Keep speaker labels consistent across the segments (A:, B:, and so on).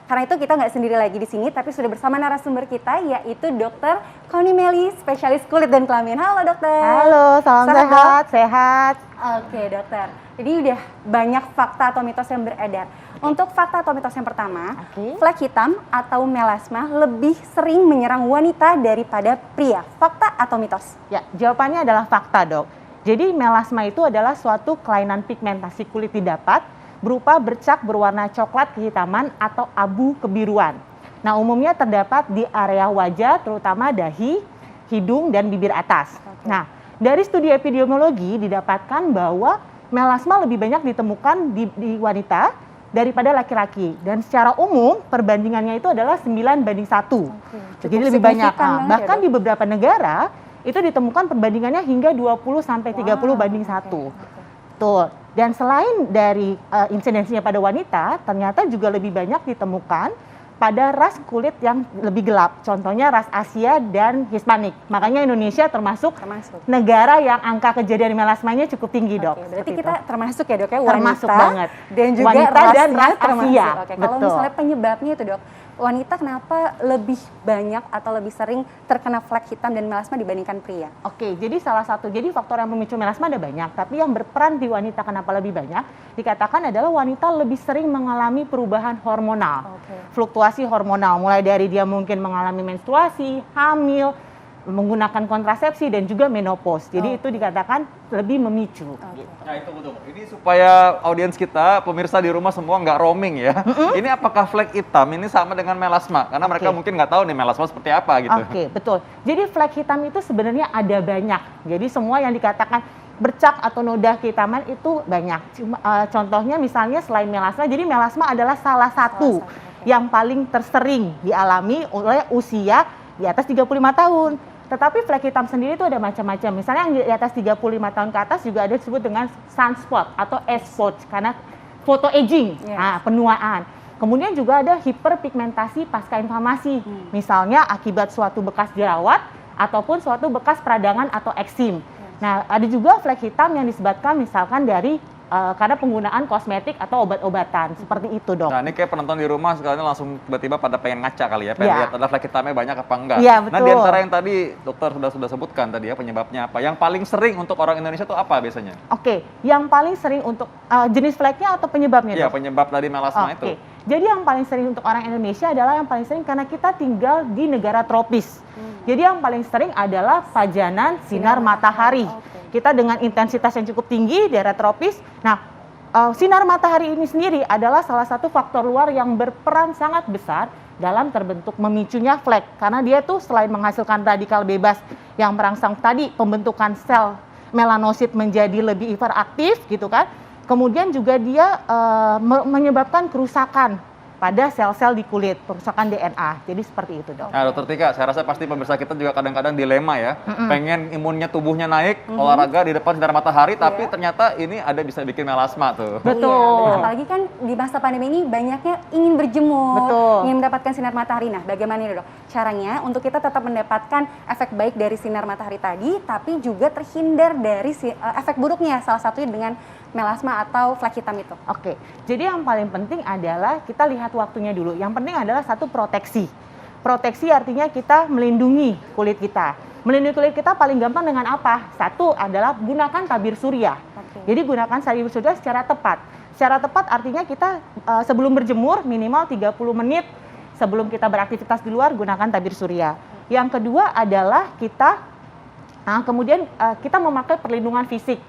A: Karena itu kita nggak sendiri lagi di sini, tapi sudah bersama narasumber kita, yaitu Dr. Connie Melly, spesialis kulit dan kelamin. Halo dokter.
B: Halo, salam sehat.
A: Oke dokter, jadi udah banyak fakta atau mitos yang beredar. Untuk fakta atau mitos yang pertama, flek hitam atau melasma lebih sering menyerang wanita daripada pria. Fakta atau mitos?
B: Ya, jawabannya adalah fakta dok. Jadi melasma itu adalah suatu kelainan pigmentasi kulit didapat berupa bercak berwarna coklat kehitaman atau abu kebiruan. Nah, umumnya terdapat di area wajah, terutama dahi, hidung, dan bibir atas. Nah, dari studi epidemiologi didapatkan bahwa melasma lebih banyak ditemukan di wanita daripada laki-laki. Dan secara umum perbandingannya itu adalah 9:1. Jadi lebih banyak. Bahkan di beberapa negara itu ditemukan perbandingannya hingga 20-30:1. Betul. Dan selain dari insidensinya pada wanita, ternyata juga lebih banyak ditemukan pada ras kulit yang lebih gelap. Contohnya ras Asia dan Hispanik. Makanya Indonesia termasuk negara yang angka kejadian melasmanya cukup tinggi, dok.
A: Berarti kita termasuk ya dok ya, wanita
B: termasuk banget.
A: Dan juga
B: wanita dan ras Asia.
A: Kalau misalnya penyebabnya itu dok, wanita kenapa lebih banyak atau lebih sering terkena flek hitam dan melasma dibandingkan pria?
B: Jadi jadi faktor yang memicu melasma ada banyak, tapi yang berperan di wanita kenapa lebih banyak, dikatakan adalah wanita lebih sering mengalami perubahan hormonal, fluktuasi hormonal, mulai dari dia mungkin mengalami menstruasi, hamil, menggunakan kontrasepsi, dan juga menopause. Jadi itu dikatakan lebih memicu. Gitu.
C: Nah itu betul. Ini supaya audiens kita, pemirsa di rumah semua nggak roaming ya. Ini apakah flek hitam ini sama dengan melasma? Karena mereka mungkin nggak tahu nih melasma seperti apa gitu.
B: Betul. Jadi flek hitam itu sebenarnya ada banyak. Jadi semua yang dikatakan bercak atau noda kehitaman itu banyak. Contohnya misalnya selain melasma, jadi melasma adalah salah satu yang paling tersering dialami oleh usia di atas 35 tahun. Tetapi flek hitam sendiri itu ada macam-macam. Misalnya yang di atas 35 tahun ke atas juga ada disebut dengan sunspot atau age spot karena photo aging, penuaan. Kemudian juga ada hiperpigmentasi pasca inflamasi. Misalnya akibat suatu bekas jerawat ataupun suatu bekas peradangan atau eksim. Nah, ada juga flek hitam yang disebabkan misalkan dari karena penggunaan kosmetik atau obat-obatan, seperti itu dok.
C: Nah ini kayak penonton di rumah sekalian langsung tiba-tiba pada pengen ngaca kali ya, pengen lihat ada flek hitamnya banyak apa enggak.
B: Betul.
C: Nah di antara yang tadi dokter sudah sebutkan tadi ya penyebabnya apa, yang paling sering untuk orang Indonesia itu apa biasanya?
B: Yang paling sering untuk jenis fleknya atau penyebabnya dok?
C: Iya, penyebab tadi melasma itu.
B: Jadi yang paling sering untuk orang Indonesia adalah yang paling sering karena kita tinggal di negara tropis. Jadi yang paling sering adalah pajanan sinar matahari. Kita dengan intensitas yang cukup tinggi, daerah tropis. Nah, sinar matahari ini sendiri adalah salah satu faktor luar yang berperan sangat besar dalam terbentuk memicunya flek. Karena dia tuh selain menghasilkan radikal bebas yang merangsang tadi pembentukan sel melanosit menjadi lebih hiperaktif gitu kan. Kemudian juga dia menyebabkan kerusakan pada sel-sel di kulit, kerusakan DNA. Jadi seperti itu dok.
C: Nah dokter Tika, saya rasa pasti pemirsa kita juga kadang-kadang dilema ya. Pengen imunnya tubuhnya naik, olahraga di depan sinar matahari, tapi ternyata ini ada bisa bikin melasma tuh.
B: Betul.
A: Apalagi kan di masa pandemi ini banyaknya ingin berjemur, ingin mendapatkan sinar matahari. Nah bagaimana nih dok? Caranya untuk kita tetap mendapatkan efek baik dari sinar matahari tadi, tapi juga terhindar dari efek buruknya, salah satunya dengan melasma atau flek hitam itu.
B: Jadi yang paling penting adalah kita lihat waktunya dulu. Yang penting adalah satu proteksi. Proteksi artinya kita melindungi kulit kita. Melindungi kulit kita paling gampang dengan apa? Satu adalah gunakan tabir surya. Jadi gunakan tabir surya secara tepat. Secara tepat artinya kita sebelum berjemur minimal 30 menit sebelum kita beraktivitas di luar gunakan tabir surya. Yang kedua adalah kita kemudian kita memakai perlindungan fisik.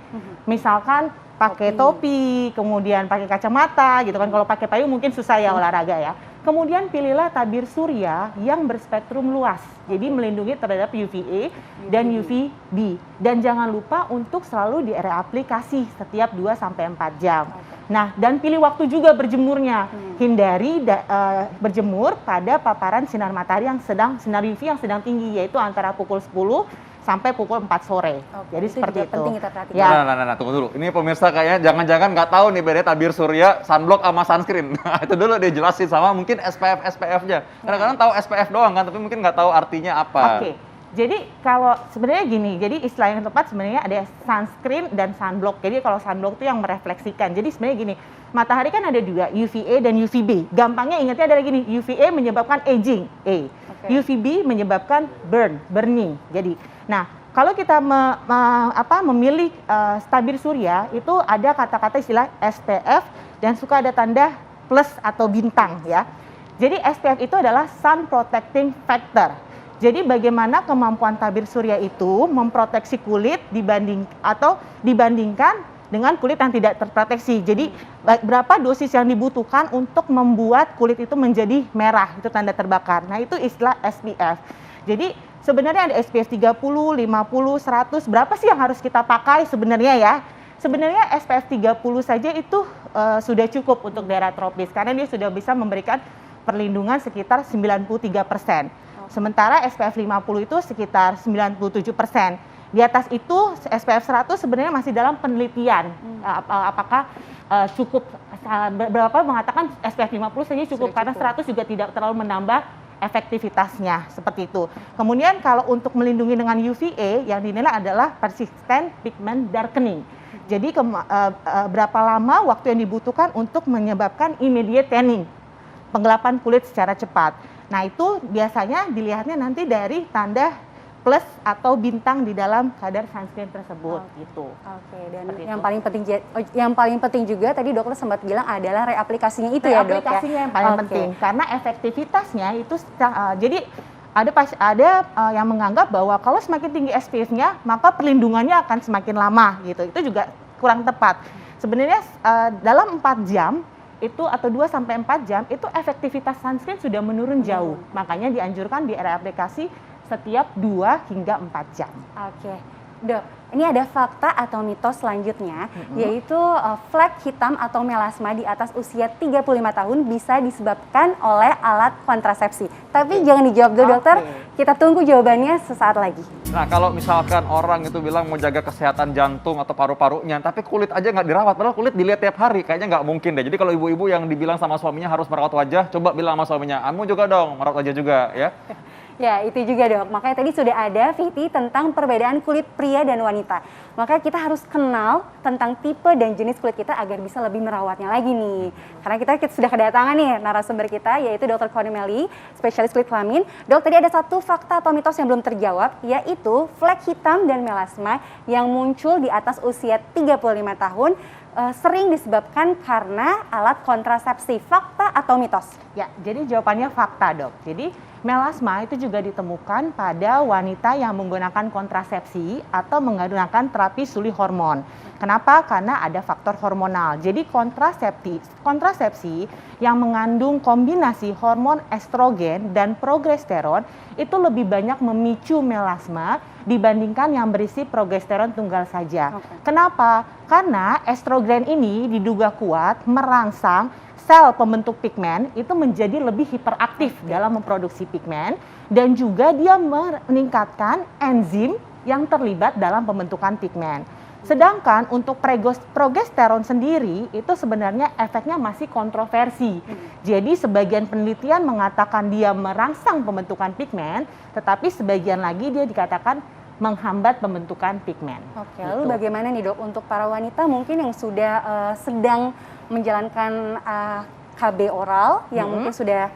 B: Misalkan pakai topi, kemudian pakai kacamata gitu kan. Kalau pakai payung mungkin susah ya olahraga ya. Kemudian pilihlah tabir surya yang berspektrum luas. Jadi melindungi terhadap UVA dan UVB. Dan jangan lupa untuk selalu di area aplikasi setiap 2-4 jam. Nah, dan pilih waktu juga berjemurnya. Hindari berjemur pada paparan sinar matahari yang sinar UV yang sedang tinggi, yaitu antara pukul 10 sampai pukul 4 sore. Jadi seperti itu.
A: Penting kita perhatikan.
C: Nah, tunggu dulu. Ini pemirsa kayaknya jangan-jangan nggak tahu nih bedanya tabir surya, sunblock sama sunscreen. Nah, itu dulu deh jelasin sama mungkin SPF-nya. Kadang-kadang tahu SPF doang kan, tapi mungkin nggak tahu artinya apa.
B: Jadi kalau sebenarnya gini, jadi istilah yang tepat sebenarnya ada sunscreen dan sunblock. Jadi kalau sunblock itu yang merefleksikan. Jadi sebenarnya gini, matahari kan ada juga UVA dan UVB. Gampangnya ingatnya adalah gini, UVA menyebabkan aging, A. UVB menyebabkan burning. Jadi, nah kalau kita memilih tabir surya itu ada kata-kata istilah SPF dan suka ada tanda plus atau bintang ya. Jadi SPF itu adalah sun protecting factor. Jadi bagaimana kemampuan tabir surya itu memproteksi kulit dibandingkan dengan kulit yang tidak terproteksi. Jadi berapa dosis yang dibutuhkan untuk membuat kulit itu menjadi merah, itu tanda terbakar. Nah, itu istilah SPF. Jadi sebenarnya ada SPF 30, 50, 100, berapa sih yang harus kita pakai sebenarnya ya? Sebenarnya SPF 30 saja itu sudah cukup untuk daerah tropis karena dia sudah bisa memberikan perlindungan sekitar 93%. Sementara SPF 50 itu sekitar 97%. Di atas itu SPF 100 sebenarnya masih dalam penelitian. Apakah cukup, beberapa mengatakan SPF 50 saja cukup karena 100 juga tidak terlalu menambah efektivitasnya seperti itu. Kemudian kalau untuk melindungi dengan UVA yang dinilai adalah persistent pigment darkening. Jadi berapa lama waktu yang dibutuhkan untuk menyebabkan immediate tanning, penggelapan kulit secara cepat. Nah, itu biasanya dilihatnya nanti dari tanda plus atau bintang di dalam kadar sunscreen tersebut gitu.
A: Oke, dan yang paling penting juga tadi dokter sempat bilang adalah reaplikasinya itu ya, Dok ya.
B: Reaplikasinya yang paling penting karena efektivitasnya itu jadi ada yang menganggap bahwa kalau semakin tinggi SPF-nya maka perlindungannya akan semakin lama gitu. Itu juga kurang tepat. Sebenarnya dalam 4 jam itu atau 2-4 jam itu efektivitas sunscreen sudah menurun jauh. Makanya dianjurkan di area aplikasi setiap 2 hingga 4 jam.
A: Oke. Dok, ini ada fakta atau mitos selanjutnya, yaitu flek hitam atau melasma di atas usia 35 tahun bisa disebabkan oleh alat kontrasepsi. Tapi jangan dijawab dulu dokter, kita tunggu jawabannya sesaat lagi.
C: Nah, kalau misalkan orang itu bilang mau jaga kesehatan jantung atau paru-parunya, tapi kulit aja nggak dirawat, padahal kulit dilihat tiap hari, kayaknya nggak mungkin deh. Jadi kalau ibu-ibu yang dibilang sama suaminya harus merawat wajah, coba bilang sama suaminya, kamu juga dong merawat wajah juga ya.
A: Ya, itu juga Dok. Makanya tadi sudah ada VT tentang perbedaan kulit pria dan wanita. Maka kita harus kenal tentang tipe dan jenis kulit kita agar bisa lebih merawatnya lagi nih. Karena kita sudah kedatangan nih narasumber kita, yaitu Dr. Connie Melly, spesialis kulit kelamin. Dok, tadi ada satu fakta atau mitos yang belum terjawab, yaitu flek hitam dan melasma yang muncul di atas usia 35 tahun sering disebabkan karena alat kontrasepsi. Fakta atau mitos?
B: Ya, jadi jawabannya fakta, Dok. Jadi melasma itu juga ditemukan pada wanita yang menggunakan kontrasepsi atau menggunakan terapi suli hormon. Kenapa? Karena ada faktor hormonal. Jadi kontrasepsi yang mengandung kombinasi hormon estrogen dan progesteron itu lebih banyak memicu melasma dibandingkan yang berisi progesteron tunggal saja. Kenapa? Karena estrogen ini diduga kuat merangsang sel pembentuk pigmen itu menjadi lebih hiperaktif dalam memproduksi pigmen dan juga dia meningkatkan enzim yang terlibat dalam pembentukan pigmen. Sedangkan untuk progesteron sendiri itu sebenarnya efeknya masih kontroversi. Jadi sebagian penelitian mengatakan dia merangsang pembentukan pigmen, tetapi sebagian lagi dia dikatakan menghambat pembentukan pigmen.
A: Oke, lalu bagaimana nih Dok untuk para wanita mungkin yang sudah sedang menjalankan KB oral, yang mungkin sudah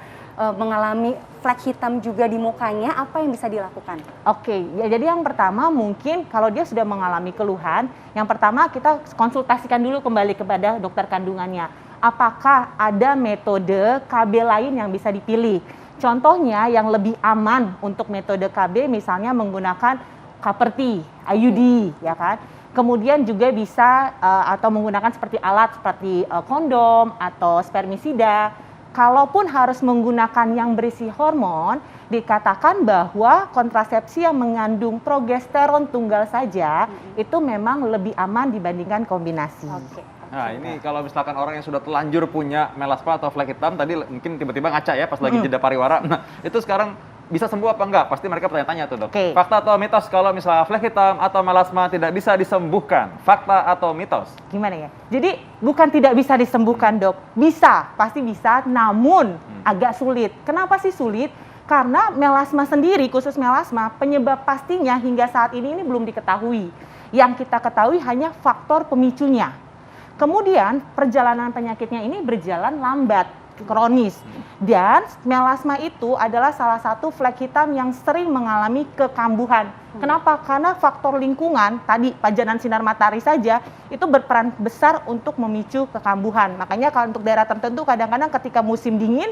A: mengalami flek hitam juga di mukanya, apa yang bisa dilakukan?
B: Oke, ya, jadi yang pertama mungkin kalau dia sudah mengalami keluhan, yang pertama kita konsultasikan dulu kembali kepada dokter kandungannya. Apakah ada metode KB lain yang bisa dipilih? Contohnya yang lebih aman untuk metode KB misalnya menggunakan Kaperti, IUD, ya kan? Kemudian juga bisa atau menggunakan seperti alat seperti kondom atau spermisida. Kalaupun harus menggunakan yang berisi hormon, dikatakan bahwa kontrasepsi yang mengandung progesteron tunggal saja itu memang lebih aman dibandingkan kombinasi.
C: Nah, ini kalau misalkan orang yang sudah telanjur punya melasma atau flek hitam, tadi mungkin tiba-tiba ngaca ya pas lagi jeda pariwara. Nah, itu sekarang bisa sembuh apa enggak? Pasti mereka bertanya-tanya tuh, Dok. Fakta atau mitos kalau misalnya flek hitam atau melasma tidak bisa disembuhkan? Fakta atau mitos?
B: Gimana ya? Jadi bukan tidak bisa disembuhkan, Dok. Bisa, pasti bisa, namun agak sulit. Kenapa sih sulit? Karena melasma sendiri, khusus melasma, penyebab pastinya hingga saat ini belum diketahui. Yang kita ketahui hanya faktor pemicunya. Kemudian perjalanan penyakitnya ini berjalan lambat, kronis. Dan melasma itu adalah salah satu flek hitam yang sering mengalami kekambuhan. Kenapa? Karena faktor lingkungan, tadi pajanan sinar matahari saja, itu berperan besar untuk memicu kekambuhan. Makanya kalau untuk daerah tertentu kadang-kadang ketika musim dingin,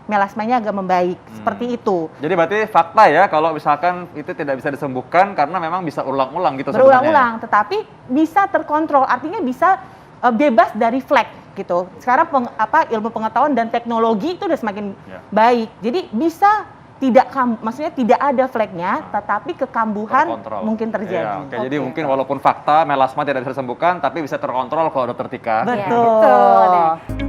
B: melasmanya agak membaik, seperti itu.
C: Jadi berarti fakta ya kalau misalkan itu tidak bisa disembuhkan karena memang bisa ulang-ulang gitu sebenarnya.
B: Berulang-ulang, tetapi bisa terkontrol, artinya bisa bebas dari flek gitu. Sekarang ilmu pengetahuan dan teknologi itu udah semakin baik. Jadi bisa maksudnya tidak ada fleknya, tetapi kekambuhan mungkin terjadi.
C: Jadi mungkin walaupun fakta melasma tidak bisa disembuhkan, tapi bisa terkontrol kalau dokter Tika.
B: Betul.